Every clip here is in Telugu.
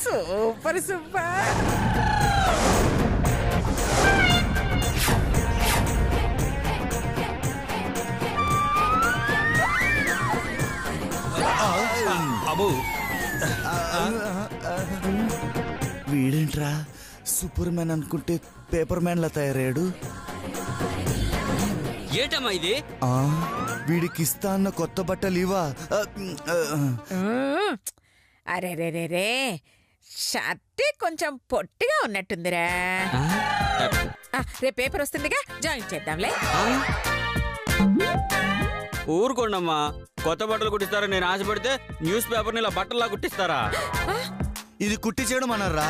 Super super. వీడేంట్రా సూపర్ మ్యాన్ అనుకుంటే పేపర్ మ్యాన్ లా తయారయ్యాడు. ఏటమ్మా ఇది? వీడికి ఇస్తా అన్న కొత్త బట్టలు ఇవా? అరే రే రే రే, షర్ట్ కొంచెం పొట్టిగా ఉన్నట్టుందిరా. రేపు పేపర్ వస్తుందిగా, జాయిన్ చేద్దాంలే. ఊరుకోండమ్మా, కొత్త బట్టలు కుట్టిస్తారా నేను ఆశపడితే న్యూస్ పేపర్ని ఇలా బట్టల్లా కుట్టిస్తారా? ఇది కుట్టి చేయడం అన్నారా?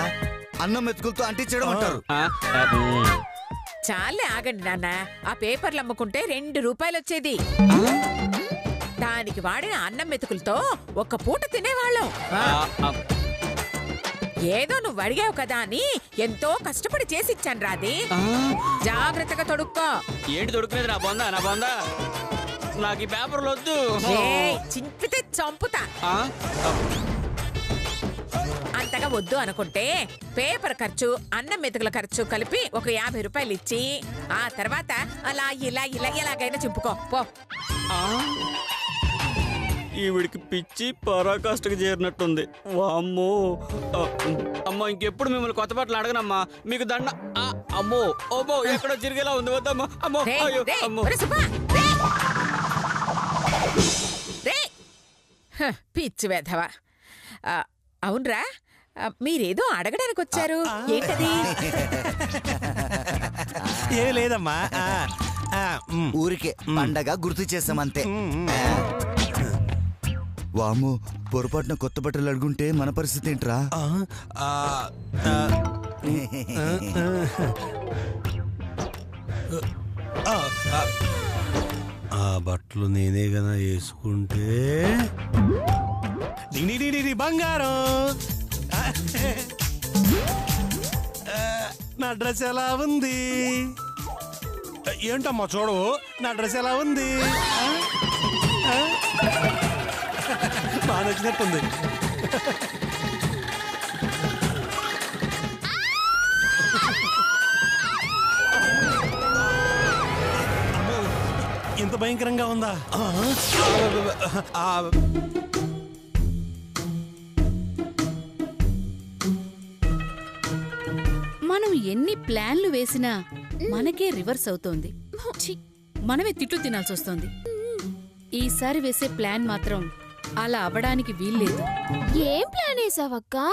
అన్నం మెతుకులతో అంటించడం అంటారు. చాలే ఆగండి నాన్న. ఆ పేపర్లు అమ్ముకుంటే 2 రూపాయలు వచ్చేది. దానికి వాడిన అన్నం మెతుకులతో ఒక్క పూట తినేవాళ్ళం. ఏదో నువ్వు అడిగావు కదా అని ఎంతో కష్టపడి చేసి ఇచ్చాను రాది. జాగ్రత్తగా తొడుక్కో. ఏంటి తొడుక్కునేది? నా బొందా, నా బొందా. నాకు ఈ పేపర్లు వద్దు. చింపితే చంపుతా. అంతగా వద్దు అనుకుంటే పేపర్ ఖర్చు, అన్నం మెతుకుల ఖర్చు కలిపి ఒక 50 రూపాయలు ఇచ్చి ఆ తర్వాత అలా ఇలా ఇలా ఎలాగైనా చింపుకో పో. ఈవిడికి పిచ్చి పరాకాష్ఠకు చేరినట్టుంది. వామ్మో అమ్మా, ఇంకెప్పుడు మిమ్మల్ని కొత్త బట్టలు అడగనమ్మా. మీకు దండ. అమ్మో ఓమో, ఎక్కడో తిరిగేలా ఉంది. వద్దమ్మా. అమ్మో, అయ్యో, అమ్మో. పిచ్చి వెధవ. అవునరా, మీరేదో అడగడానికి వచ్చారు, ఏంటది? ఏ లేదమ్మా, ఊరికే పండగ గుర్తు చేసామంతే. వాము, పొరపాటున కొత్త బట్టలు అడుగుంటే మన పరిస్థితి ఏంట్రా? ఆ బట్టలు నేనే గనా వేసుకుంటే బంగారం. నా డ్రెస్ ఎలా ఉంది? ఏంటమ్మా చూడవు, నా డ్రెస్ ఎలా ఉంది? బాగా నచ్చినట్టుంది. ఇంత భయంకరంగా ఉందా? మనం ఎన్ని ప్లాన్లు వేసినా మనకే రివర్స్ అవుతోంది. మనమే తిట్లు తినాల్సి వస్తోంది. ఈసారి వేసే ప్లాన్ మాత్రం అలా అవ్వడానికి వీల్లేదు. ఏం ప్లాన్ వేసావక్కా?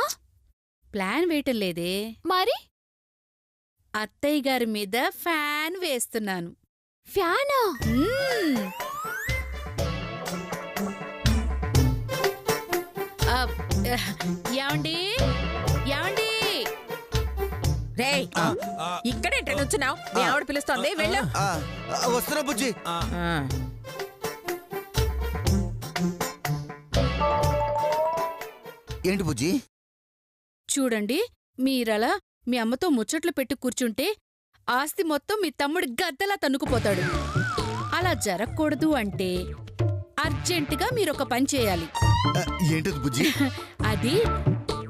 ప్లాన్ వేయటం లేదే, మరి అత్తయ్య గారి మీద ఫ్యాన్ వేస్తున్నాను. ఫ్యానా? ఏమండి, ఏమండి? రేయ్, ఇక్కడేంట నుంచున్నావు? మీ ఆవిడ పిలుస్తోంది, వెళ్ళు. వస్తున్నా బుజ్జి. ఏంటి బుజ్జి? చూడండి, మీరలా మీ అమ్మతో ముచ్చట్లు పెట్టి కూర్చుంటే ఆస్తి మొత్తం మీ తమ్ముడి గద్దలా తన్నుకుపోతాడు. అలా జరగకూడదు అంటే అర్జెంటుగా మీరొక పని చేయాలి. ఏంటది బుజ్జి? అది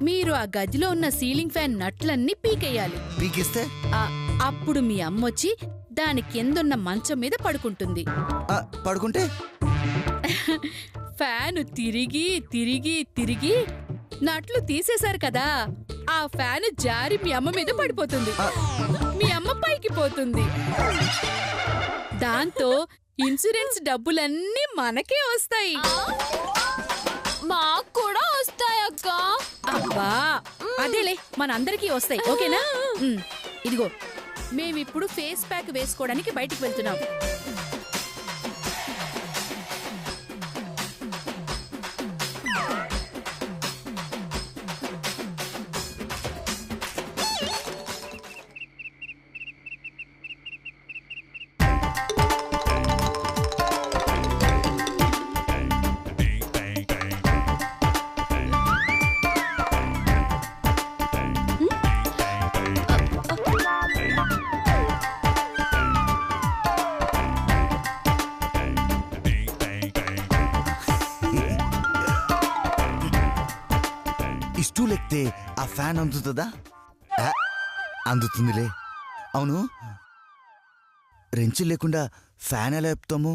మీరు ఆ గదిలో ఉన్న సీలింగ్ ఫ్యాన్ నట్లన్నీ పీకేయాలి. పీకిస్తే అప్పుడు మీ అమ్మొచ్చి దాని కిందున్న మంచం మీద పడుకుంటుంది. పడుకుంటే ఫ్యాను తిరిగి తిరిగి తిరిగి నట్లు తీసేశారు కదా, ఆ ఫ్యాను జారి మీ అమ్మ మీద పడిపోతుంది. మీ అమ్మ పైకి పోతుంది. దాంతో ఇన్సూరెన్స్ డబ్బులన్నీ మనకే వస్తాయి. మాకు కూడా వస్తాయక్క. అబ్బా, అదేలే, మనందరికీ వస్తాయి. ఓకేనా? ఇదిగో, మేమిప్పుడు ఫేస్ ప్యాక్ వేసుకోవడానికి బయటికి వెళ్తున్నాం. ఎత్తే ఆ ఫ్యాన్ అందుతుందా? అందుతుందిలే. అవును, రెంచులు లేకుండా ఫ్యాన్ ఎలా చెప్తాము?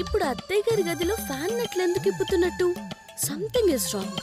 ఇప్పుడు అత్తయ్య గారి గదిలో ఫ్యాన్ నట్లు ఎందుకు ఇప్పుతున్నట్టు? Something is wrong.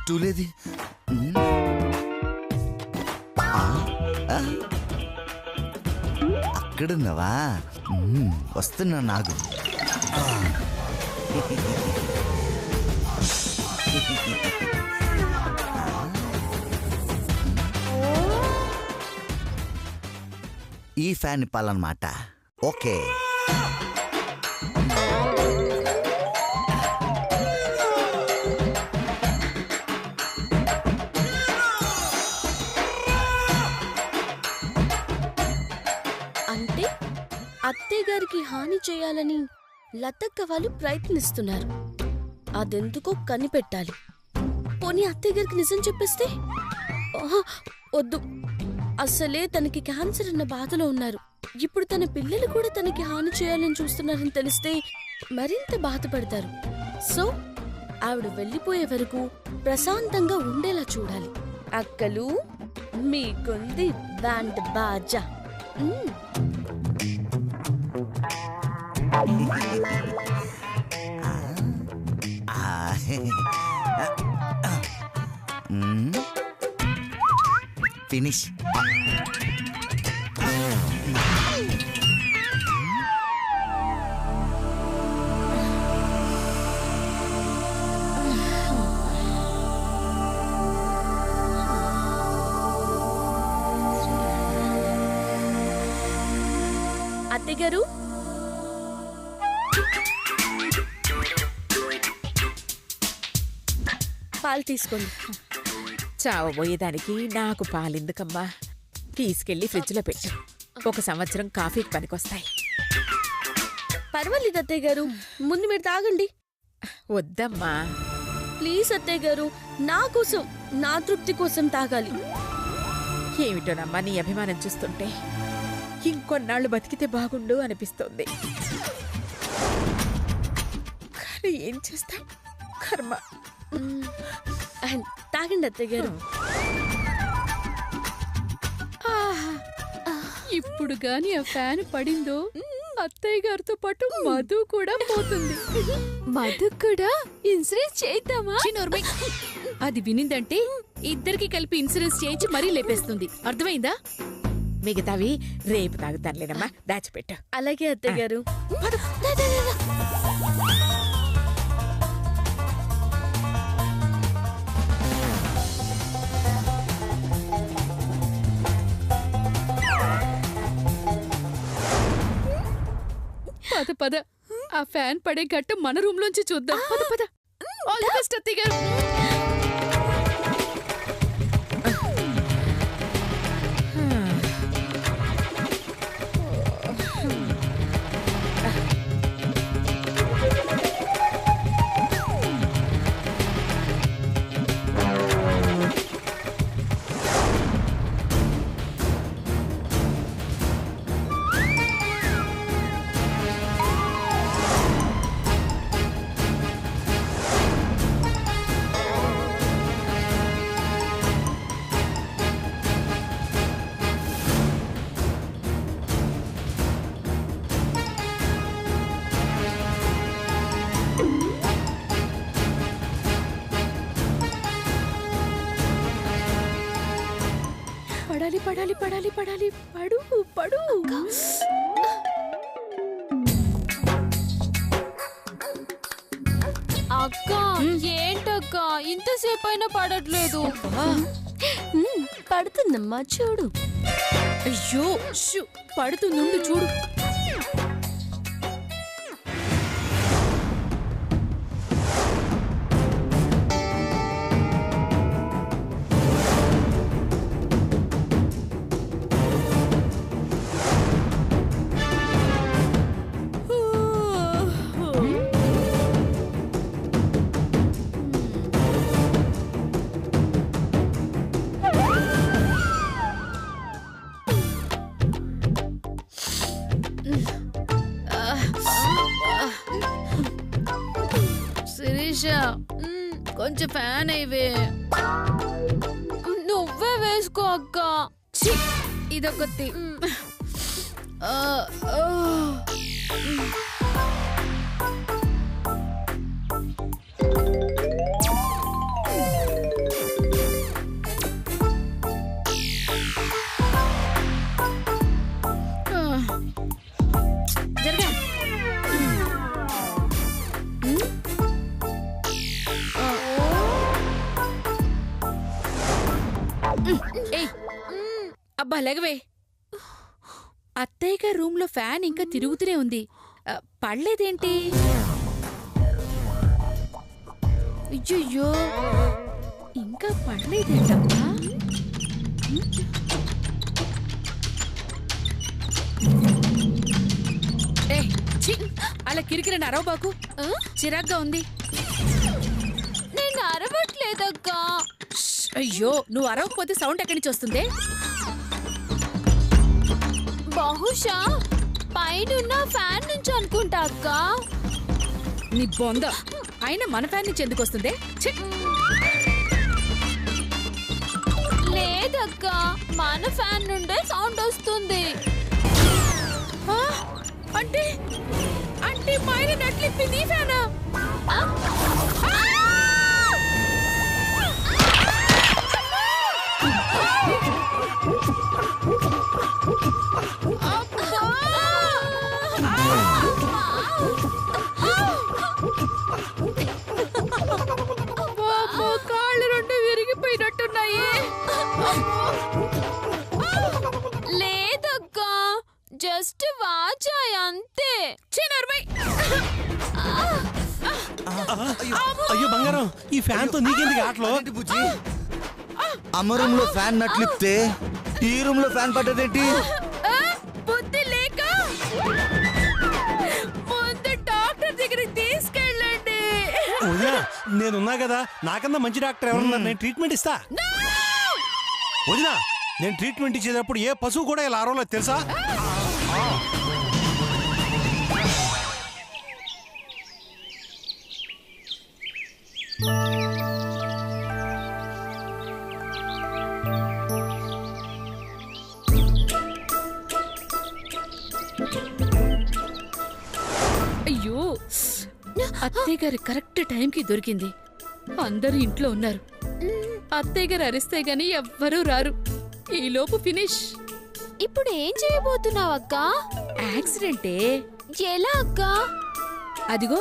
స్టూలేది? అక్కడున్నావా? వస్తున్నా నాకు. ఈ ఫ్యాన్ ఇప్పాలన్నమాట. ఓకే. అంటే అత్తయ్య గారికి హాని చేయాలని లతక్క వాళ్ళు ప్రయత్నిస్తున్నారు. అదెందుకో కనిపెట్టాలి. పోనీ అత్తయ్య గారికి నిజం చెప్పేస్తే? వద్దు, అసలే తనకి క్యాన్సర్ అన్న బాధలో ఉన్నారు. ఇప్పుడు తన పిల్లలు కూడా తనకి హాని చేయాలని చూస్తున్నారని తెలిస్తే మరింత బాధపడతారు. సో ఆవిడ వెళ్ళిపోయే వరకు ప్రశాంతంగా ఉండేలా చూడాలి. అక్కలు, మీకుంది బ్యాండ్ బాజా. ఫినిష్. అత్తయ్య గారు, పాలు తీసుకోండి. చావబోయేదానికి నాకు పాలెందుకమ్మా? తీసుకెళ్లి ఫ్రిడ్జ్లో పెట్టు. 1 సంవత్సరం కాఫీకి పనికొస్తాయి. పర్వాలేదు అత్తయ్య గారు, ముందు మీరు తాగండి. వద్దమ్మా. ప్లీజ్ అత్తయ్య గారు, నా కోసం, నా తృప్తి కోసం తాగాలి. ఏమిటోనమ్మా నీ అభిమానం చూస్తుంటే ఇంకొన్నాళ్ళు బతికితే బాగుండు అనిపిస్తోంది. కానీ ఏం చేస్తాం, కర్మ. తాగండి అత్తయ్య గారు. ఇప్పుడు గాని ఆ ఫ్యాన్ పడిందో అత్తయ్య గారితో పాటు మధు కూడా పోతుంది. మధు కూడా ఇన్సూరెన్స్ చేద్దామా? అది వినిందంటే ఇద్దరికి కలిపి ఇన్సూరెన్స్ చేయించి మరీ లేపేస్తుంది. అర్థమైందా? మిగతావి రేపు తాగుతానులేనమ్మా, దాచిపెట్టు. అలాగే అత్తయ్య గారు. పద పద, ఆ ఫ్యాన్ పడే గట్టు మన రూమ్ లోంచి చూద్దాం. పద పద. ఆల్ ది బెస్ట్ అత్తయ్య గారు. పడాలి పడాలి పడాలి పడాలి, పడు పడు. అక్క ఏంటక్క ఇంతసేపు అయినా పడట్లేదు? పడుతుందమ్మా చూడు. అయ్యో షూ పడుతుందుండు చూడు. శిరీష కొంచెం ఫ్యాన్ అయ్యవే. నువ్వే వేసుకో అక్క. ఇదొకటి. జరగా. ఏయ్ అబ్బా లెగవే. అత్తయ్య గారి రూమ్ లో ఫ్యాన్ ఇంకా తిరుగుతూనే ఉంది. పడలేదేంటి? అయ్యో ఇంకా పడలేదేంటమ్మా? ఏ ఛీ, అలా కిరికిరని అరవబాకు. చిరాగ్గా ఉంది. నేను అరవట్లేదక్క. అయ్యో నువ్వు అరవకపోతే సౌండ్ ఎక్కడి నుంచి వస్తుంది? బహుశా పైనున్న ఫ్యాన్ నుంచి అనుకుంటా అక్క. నీ బొంద. అయినా మన ఫ్యాన్ నుంచి ఎందుకు వస్తుంది? లేదక్క, మన ఫ్యాన్ నుండే సౌండ్ వస్తుంది. అంటే అంటే పైన నట్లిప్పి నీ ఫ్యానా? కాళ్ళు రెండు విరిగిపోయినట్టున్నాయి. లేదక్క, జస్ట్ వాచాయి అంతే. అయ్యో బంగారం, ఈ ఫ్యాన్ తో నీకెందుకు ఆటలో? అమ్మ రూమ్ లో ఫ్యాన్ నట్లిప్తే ఈ రూమ్ లో ఫ్యాన్ పడ్డదేంటి? బుద్ధి లేక ముందు డాక్టర్ దగ్గరికి తీసుకెళ్ళండి. వదినా నేనున్నా కదా, నాకన్నా మంచి డాక్టర్ ఎవరున్నారు? నేను ట్రీట్మెంట్ ఇస్తా. వదినా నేను ట్రీట్మెంట్ ఇచ్చేటప్పుడు ఏ పశువు కూడా ఇలా అరవలేదు తెలుసా? అయ్యో అత్తయ్య గారి కరెక్ట్ టైంకి దొరికింది. అందరూ ఇంట్లో ఉన్నారు. అత్తయ్య గారు అరిస్తే గాని ఎవ్వరూ రారు. ఈలోపు ఫినిష్. ఇప్పుడు ఏం చేయబోతున్నావు అక్క? యాక్సిడెంటే. ఎలా అక్క? అదిగో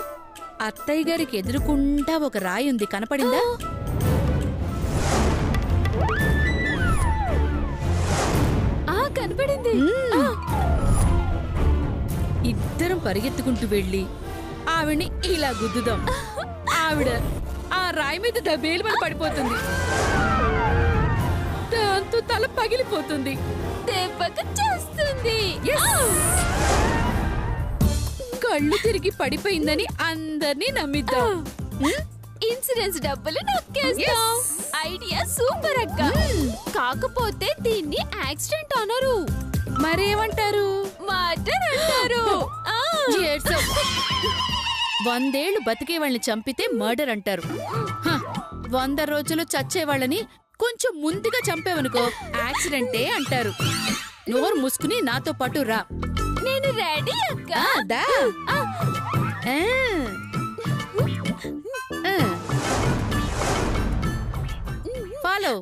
అత్తయ్య గారికి ఎదురుకుండా ఒక రాయి ఉంది, కనపడిందా? కనపడింది. ఇద్దరం పరిగెత్తుకుంటూ వెళ్ళి ఆవిడ్ని ఇలా గుద్దుదాం. ఆవిడ ఆ రాయి మీద దబేలుమని పడిపోతుంది. దాంతో తల పగిలిపోతుంది. దెబ్బకు చేస్తుంది. కళ్ళు తిరిగి పడిపోయిందని అందర్నీ నమ్మిద్దాం. ఇన్సూరెన్స్ డబ్బులు నొక్కేస్తాం. ఐడియా సూపర్ అక్క. కాకపోతే దీన్ని యాక్సిడెంట్ అనరు. మరేమంటారు? మర్డర్ అంటారు. 100 ఏళ్లు బతికే వాళ్ళని చంపితే మర్డర్ అంటారు. 100 రోజులు చచ్చే వాళ్ళని కొంచెం ముందుగా చంపేవనుకో యాక్సిడెంటే అంటారు. నోరు మూసుకుని నాతో పాటు రా. నేను రెడీ అక్క. దా. ఫాలో.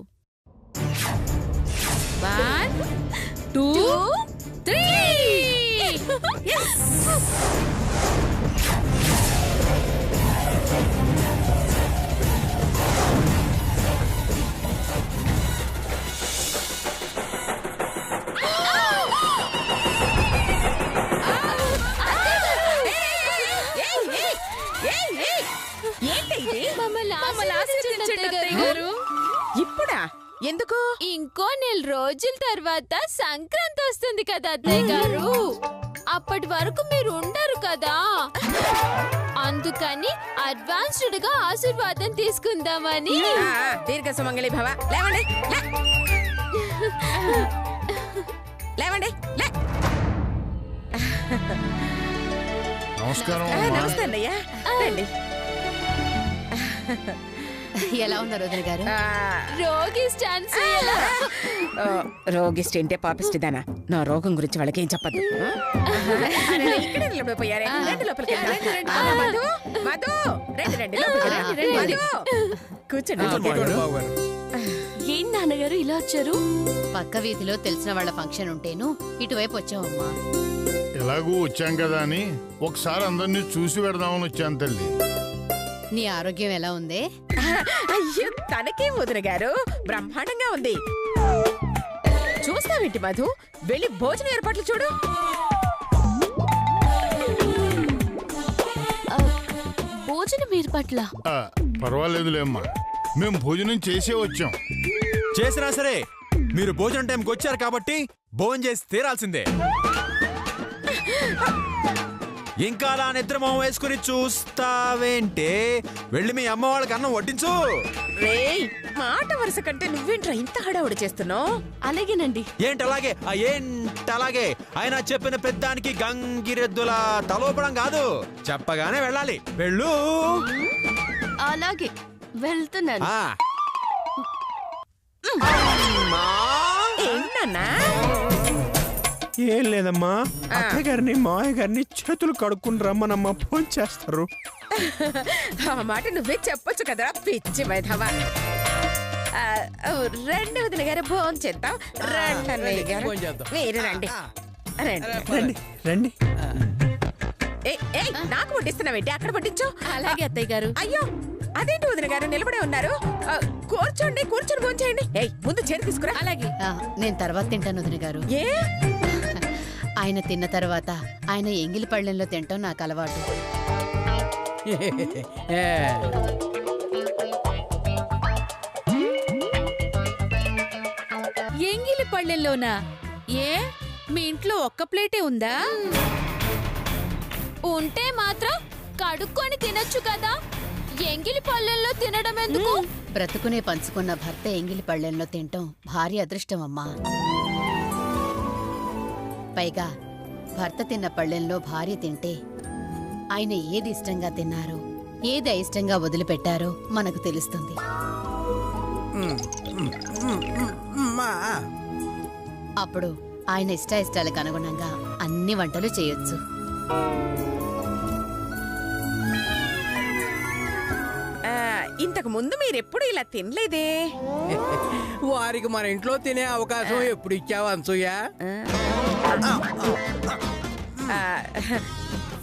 1 2 3. మమ్మల్ని ఆశీర్వదించండి అత్తయ్య గారు. ఇప్పుడా? ఎందుకు? ఇంకో 4 రోజుల తర్వాత సంక్రాంతి వస్తుంది కదా అత్తయ్య గారు. అప్పటి వరకు మీరు ఉండరు కదా, అందుకని అడ్వాన్స్డ్ గా ఆశీర్వాదం తీసుకుందామని. దీర్ఘ సుమంగళి భవ. లేవండి, లేవండి, లే. నమస్కారం. నమస్తే అన్నయ్య, రండి. ఎలా ఉన్నారు వదిన గారు? రోగి స్టాన్స్ రోగిస్ట్ ఏంటే పాపిస్టిదానా? నా రోగం గురించి వాళ్ళకి ఏం చెప్పద్దు. ఇక్కడే నిలబడిపోయారే. రండి లోపలికి వెళ్దాం. మధు, మధు, రండి, రండి లోపలికి రండి. కూర్చోండి. ఏం నాన్నగారు ఇలా వచ్చారు? పక్క వీధిలో తెలిసిన వాళ్ళ ఫంక్షన్ ఉంటేను ఇటువైపు వచ్చావమ్మా. ఎలాగూ వచ్చాం కదా అని ఒకసారి అందరినీ చూసి పెడదామని వచ్చాను తల్లి. నీ ఆరోగ్యం ఎలా ఉంది? అయ్యో, తనకేం వదిన గారు, బ్రహ్మాండంగా ఉంది. చూస్తావేంటి మధు, వెళ్ళి భోజన ఏర్పాట్లు చూడు. భోజనం ఏర్పాట్ల? పర్వాలేదులేమ్మా, మేము భోజనం చేసే వచ్చాం. చేసినా సరే మీరు భోజనం టైంకి వచ్చారు కాబట్టి భోజనం చేసి తీరాల్సిందే. ఇంకా అలా నిద్రమోహం వేసుకుని చూస్తావేంటే, వెళ్ళి మీ అమ్మ వాళ్ళకి అన్నం వడ్డించు. రేయ్, మాట వరుస కంటే నువ్వేంట్రా ఇంత హడావుడి చేస్తున్నావు? అలాగేనండి. ఏంటలాగే ఏంటలాగే ఆయన చెప్పిన పెద్దానికి గంగిరెద్దుల తలోపడం కాదు, చెప్పగానే వెళ్ళాలి. వెళ్ళు. అలాగే వెళ్తున్నాను. ఆ. ఏంటన్నా? ఏం లేదమ్మా, అత్తయ్య గారిని మావయ్య గారిని చేతులు కడుక్కుని రమ్మనమ్మా, ఫోన్ చేస్తారు. ఆ మాట నువ్వే చెప్పొచ్చు కదరా పిచ్చి వైధవా. రెండు వదిన గారు భోజనం చేద్దాం. రండి అన్నయ్య గారు, మీరు రండి, రండి, రండి రండి. నాకు వడ్డిస్తున్నావేంటి? అక్కడ వడ్డించు. అలాగే అత్తయ్య గారు. అయ్యో, అదేంటి వదిన గారు నిలబడే ఉన్నారు? కూర్చోండి, కూర్చొని భోంచేయండి. ముందు చేతి తీసుకురా. అలాగే. నేను తర్వాత తింటాను వదిన గారు. ఏ? ఆయన తిన్న తర్వాత ఆయన ఎంగిలి పళ్ళెంలో తింటాం నాకు అలవాటు. ఎంగిలి పళ్ళెంలోనా? ఏ, మీ ఇంట్లో ఒక్క ప్లేటే ఉందా? ఉంటే మాత్రం కడుక్కొని తినొచ్చు కదా, ఎంగిలి పళ్ళెల్లో తినడం ఎందుకు? బ్రతుకునే పంచుకున్న భర్త ఎంగిలి పళ్ళెంలో తింటాం భారీ అదృష్టం అమ్మా. పైగా భర్త తిన్న పళ్ళెంలో భార్య తింటే ఆయన ఏది ఇష్టంగా తిన్నారో, ఏది అయిష్టంగా వదిలిపెట్టారో మనకు తెలుస్తుంది. అప్పుడు ఆయన ఇష్టాయిష్టాలకు అనుగుణంగా అన్ని వంటలు చేయొచ్చు. ఇంతకు ముందు మీరెప్పుడు ఇలా తినలేదే? వారికి మన ఇంట్లో తినే అవకాశం ఎప్పుడు ఇచ్చావు అనసూయ?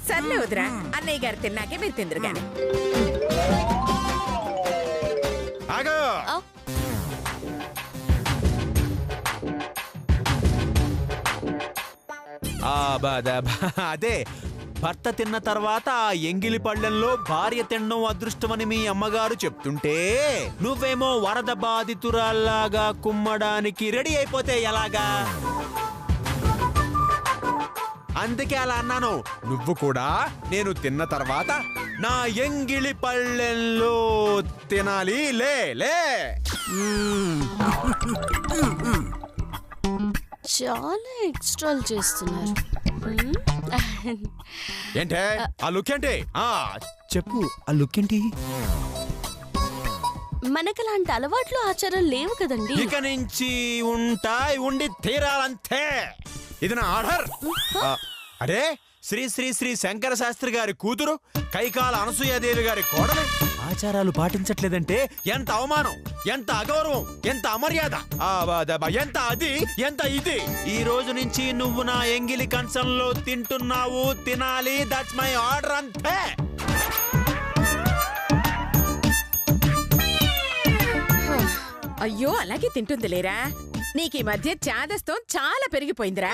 సర్లే వదిరా, అన్నయ్య గారు తిన్నాకే మీరు తిందరు గాని. అదే, భర్త తిన్న తర్వాత ఆ ఎంగిలి పళ్ళెంలో భార్య తినడం అదృష్టమని మీ అమ్మగారు చెప్తుంటే నువ్వేమో వరద బాధితురాల్లాగా కుమ్మడానికి రెడీ అయిపోతే ఎలాగా? అందుకే అలా అన్నాను. నువ్వు కూడా నేను తిన్న తర్వాత నా ఎంగిలి పళ్ళెంలో తినాలి. లే లే. చాలా ఎక్స్ట్రాలు చేస్తున్నారు. ఏంటే ఆ లుక్ ఏంటి? చెప్పు, ఆ లుక్ ఏంటి? మనకలాంటి అలవాట్లు ఆచారం లేవు కదండి. ఇక నుంచి ఉంటాయి, ఉండి తీరాలంతే. ఇది నా ఆర్డర్. అరే, శ్రీ శ్రీ శ్రీ శంకర శాస్త్రి గారి కూతురు కైకాల అనసూయాదేవి గారి కోడలు ఆచారాలు పాటించట్లేదంటే ఎంత అవమానం, ఎంత అగౌరవం, ఎంత అమర్యాద, ఎంత అది, ఎంత ఇది. ఈ రోజు నుంచి నువ్వు నా ఎంగిలి కంచంలో తింటున్నావు, తినాలి. దట్స్ మై ఆర్డర్, అంతే. అయ్యో, అలాగే తింటుంది లేరా. నీకు ఈ మధ్య చాదస్తం చాలా పెరిగిపోయిందిరా.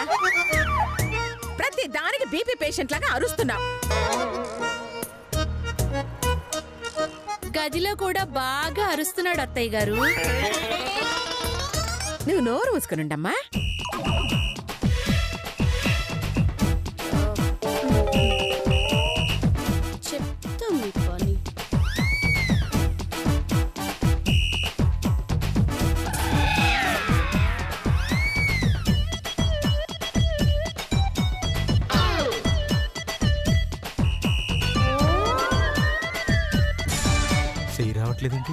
ప్రతి దానికి బీపీ పేషెంట్ లాగా అరుస్తున్నావు. గదిలో కూడా బాగా అరుస్తున్నాడు అత్తయ్య గారు. నువ్వు నోరు మూసుకునుండమ్మా. చెప్తా మీ పని. చెయ్యి రావట్లేదేంటి?